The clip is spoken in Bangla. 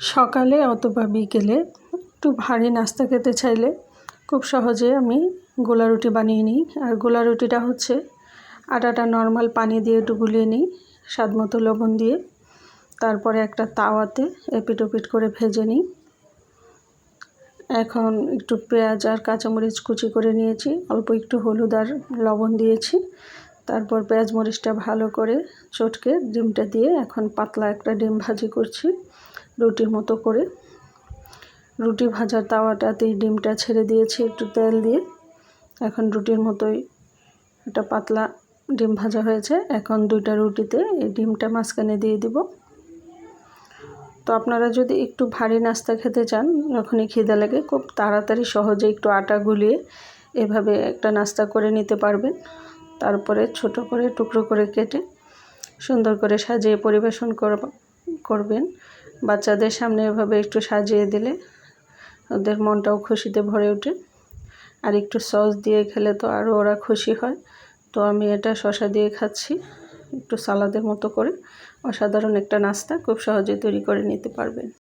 সকালে অথবা বিকেলে একটু ভারী নাস্তা খেতে চাইলে খুব সহজে আমি গোলা রুটি বানিয়ে নিই। আর গোলা রুটিটা হচ্ছে আটাটা নর্মাল পানি দিয়ে একটু গুলিয়ে নিই, স্বাদ মতো লবণ দিয়ে। তারপরে একটা তাওয়াতে এপিট ওপিট করে ভেজে নিই। এখন একটু পেঁয়াজ আর কাঁচামরিচ কুচি করে নিয়েছি, অল্প একটু হলুদ আর লবণ দিয়েছি। তারপর পেঁয়াজ মরিচটা ভালো করে চটকে ডিমটা দিয়ে এখন পাতলা একটা ডিম ভাজি করছি রুটির মতো করে। রুটি ভাজার তাওয়াটাতেই ডিমটা ছেড়ে দিয়েছি একটু তেল দিয়ে। এখন রুটির মতোই একটা পাতলা ডিম ভাজা হয়েছে। এখন দুইটা রুটিতে এই ডিমটা মাঝখানে দিয়ে দিব। তো আপনারা যদি একটু ভারী নাস্তা খেতে চান, যখনই খিদে লাগে খুব তাড়াতাড়ি সহজে একটু আটা গুলিয়ে এভাবে একটা নাস্তা করে নিতে পারবেন। তারপরে ছোট করে টুকরো করে কেটে সুন্দর করে সাজিয়ে পরিবেশন করবেন। বাচ্চাদের সামনে এভাবে একটু সাজিয়ে দিলে ওদের মনটাও খুশিতে ভরে ওঠে। আর একটু সস দিয়ে খেলে তো আরও ওরা খুশি হয়। তো আমি এটা শসা দিয়ে খাচ্ছি একটু সালাদের মতো করে। অসাধারণ একটা নাস্তা খুব সহজে তৈরি করে নিতে পারবেন।